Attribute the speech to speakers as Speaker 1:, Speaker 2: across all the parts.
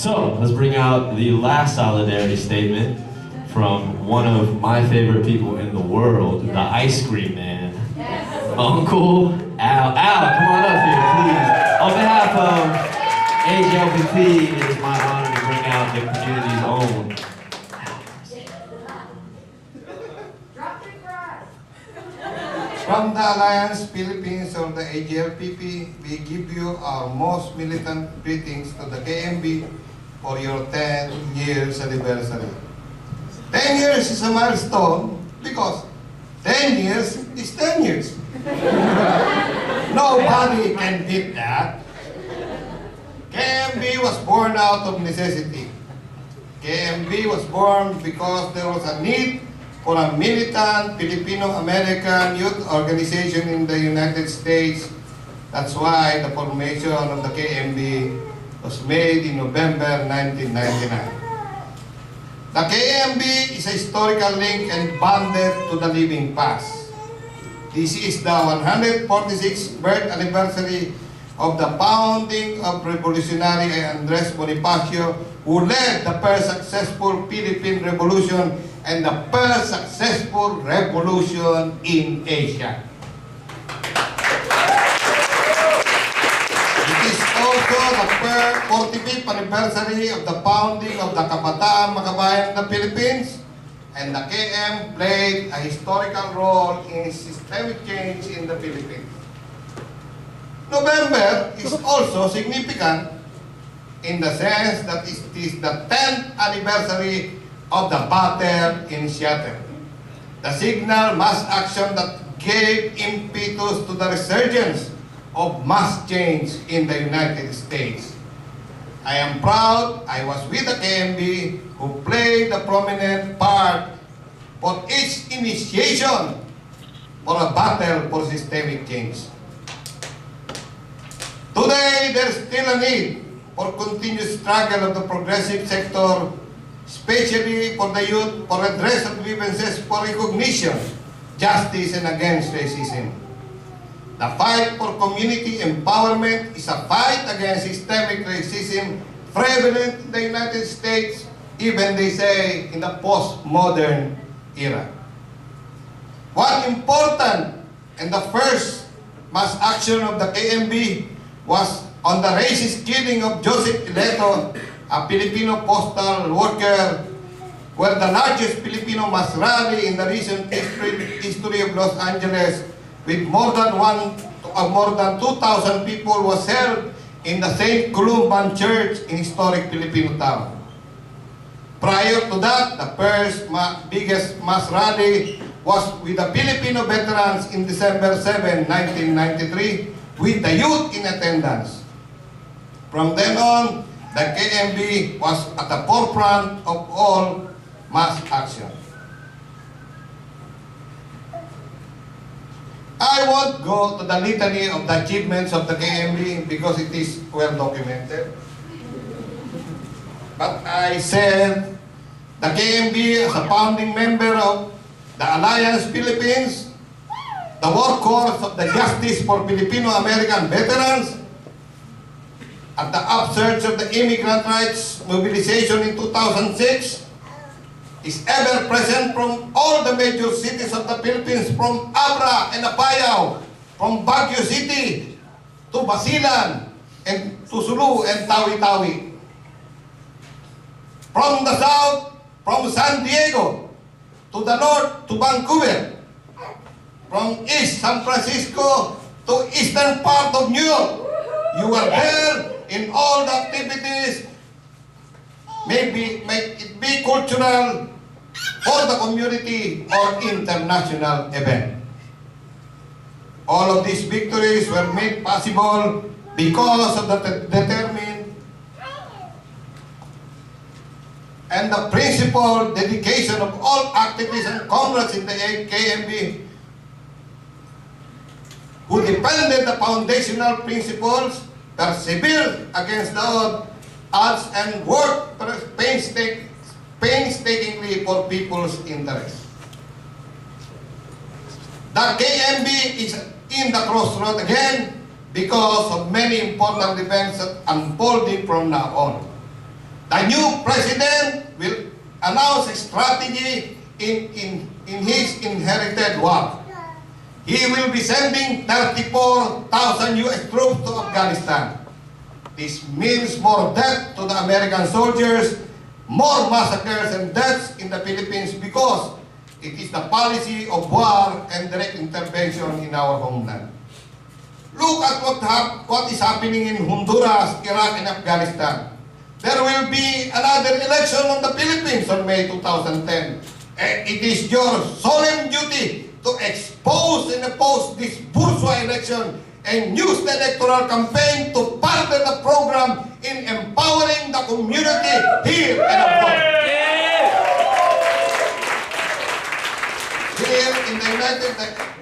Speaker 1: So, let's bring out the last solidarity statement from one of my favorite people in the world, the ice cream man, Uncle Al. Al, come on up here, please. On behalf of AJLPP, it is my honor to bring out the community's own.
Speaker 2: From the Alliance Philippines or the AJLPP, we give you our most militant greetings to the KmB for your 10 years anniversary. 10 years is a milestone because 10 years is 10 years. Nobody can beat that. KmB was born out of necessity. KmB was born because there was a need for a militant Filipino-American youth organization in the United States. That's why the formation of the KmB was made in November 1999. The KmB is a historical link and bonded to the living past. This is the 146th birth anniversary of the founding of Revolutionary Andres Bonifacio, who led the first successful Philippine Revolution and the first successful revolution in Asia. It is also the 45th anniversary of the founding of the Kabataang, maka-Bayan of the Philippines, and the KM played a historical role in systemic change in the Philippines. November is also significant in the sense that it is the 10th anniversary of the battle in Seattle, the signal mass action that gave impetus to the resurgence of mass change in the United States. I am proud I was with the KmB who played a prominent part for its initiation for a battle for systemic change. Today, there is still a need for continuous struggle of the progressive sector, especially for the youth, for redress of grievances, for recognition, justice, and against racism. The fight for community empowerment is a fight against systemic racism prevalent in the United States, even they say in the postmodern era. One important and the first mass action of the KmB was on the racist killing of Joseph Ileto, a Filipino postal worker, where the largest Filipino mass rally in the recent history of Los Angeles, with more than 2,000 people, was held in the St. Columban Church in historic Filipino town. Prior to that, the first biggest mass rally was with the Filipino veterans in December 7, 1993, with the youth in attendance. From then on, the KmB was at the forefront of all mass action. I won't go to the litany of the achievements of the KmB because it is well documented. But I said the KmB as a founding member of the Alliance Philippines, the workhorse of the justice for Filipino-American veterans, at the upsurge of the immigrant rights mobilization in 2006, is ever present from all the major cities of the Philippines, from Abra and Apayao, from Baguio City to Basilan and to Sulu and Tawi-Tawi. From the south, from San Diego to the north to Vancouver, from East San Francisco to eastern part of New York. You are there in all the activities, may it be cultural for the community or international event. All of these victories were made possible because of the determined and the principled dedication of all activists and comrades in the KmB who defended the foundational principles, persevered against the odds, and worked painstakingly for people's interests. The KmB is in the crossroad again because of many important events that unfolding from now on. The new president will announce a strategy in his inherited work. He will be sending 34,000 US troops to Afghanistan. This means more death to the American soldiers, more massacres and deaths in the Philippines because it is the policy of war and direct intervention in our homeland. Look at what is happening in Honduras, Iraq, and Afghanistan. There will be another election on the Philippines on May 2010. And it is your solemn duty to expose and oppose this bourgeois election and use the electoral campaign to further the program in empowering the community here and abroad. Here in the United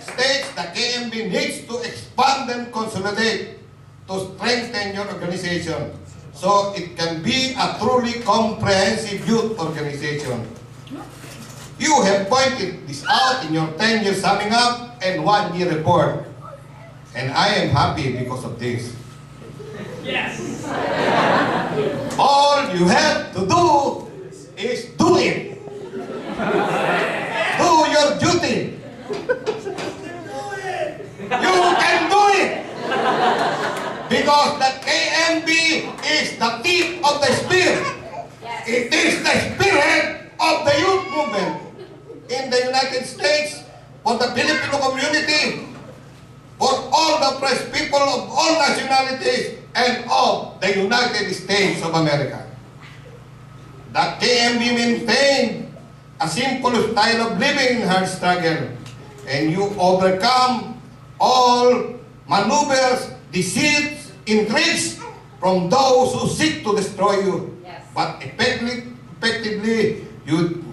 Speaker 2: States, the KmB needs to expand and consolidate to strengthen your organization so it can be a truly comprehensive youth organization. You have pointed this out in your 10-year summing up and 1-year report. And I am happy because of this.
Speaker 3: Yes!
Speaker 2: All you have to do is do it. Do your duty. You can do it. Because the KmB is the tip of the spear. It is the spirit of the youth movement in the United States, for the Filipino community, for all the oppressed people of all nationalities, and of the United States of America. The KmB maintained a simple style of living in hard struggle, and you overcome all maneuvers, deceits, intrigues from those who seek to destroy you.
Speaker 4: Yes.
Speaker 2: But effectively, you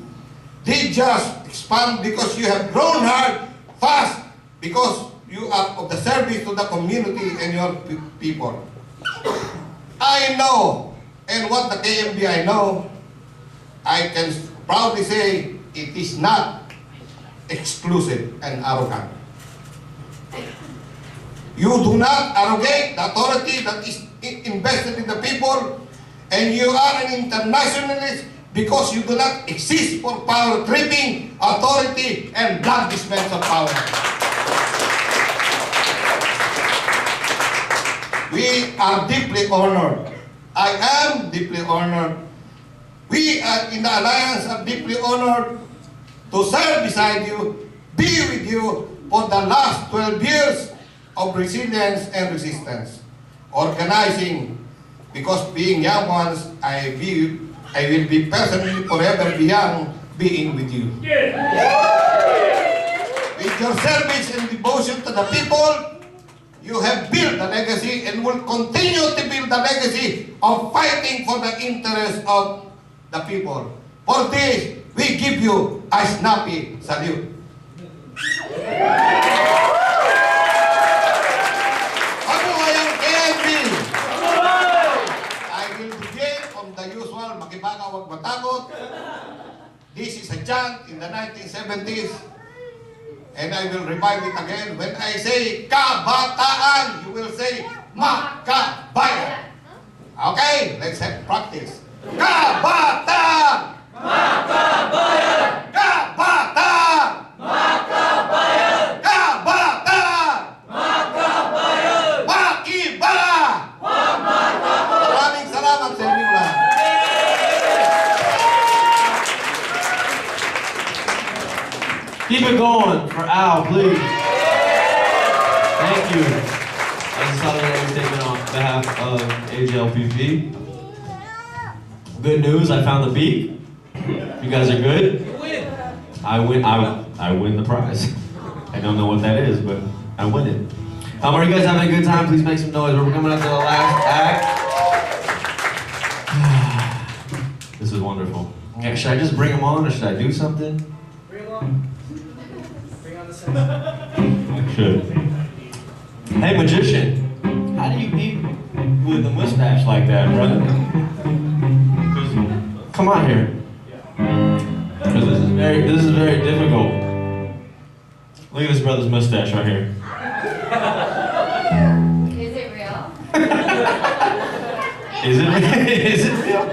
Speaker 2: did just expand because you have grown hard, fast, because you are of the service to the community and your people. I know, and what the KmB I know, I can proudly say it is not exclusive and arrogant. You do not arrogate the authority that is invested in the people, and you are an internationalist because you do not exist for power tripping, authority, and blandishments of power. We are deeply honored. I am deeply honored. We in the Alliance are deeply honored to serve beside you, be with you for the last 12 years of resilience and resistance. Organizing, because being young ones, I will be personally forever be young being with you. With your service and devotion to the people, you have built a legacy and will continue to build a legacy of fighting for the interests of the people. For this, we give you a snappy salute. Mabuhay KmB! I will begin from the usual makibaka wag matakot. This is a chant in the 1970s. And I will revive it again. When I say Kabataang, you will say maka-Bayan. Okay, let's have practice. Kabataang!
Speaker 3: Maka-Bayan!
Speaker 2: Kabataang!
Speaker 3: Maka-Bayan!
Speaker 2: Kabataang!
Speaker 3: Maka-Bayan!
Speaker 2: Makibara! Maraming salamat sa inyo lahat.
Speaker 1: Keep it going for Al, please. Thank you. That's a solidarity statement on behalf of AJLPP. Good news, I found the beat. You guys are good? I win the prize. I don't know what that is, but I win it. Are you guys having a good time? Please make some noise. We're coming up to the last act. This is wonderful. Yeah, should I just bring them on or should I do something?
Speaker 3: Bring them on. Bring on the sound.
Speaker 1: I should. Hey, magician, how do you eat with a mustache like that, brother? Come on here. Because this is very difficult. Look at this brother's mustache right here.
Speaker 4: Is it real?
Speaker 1: Is it real?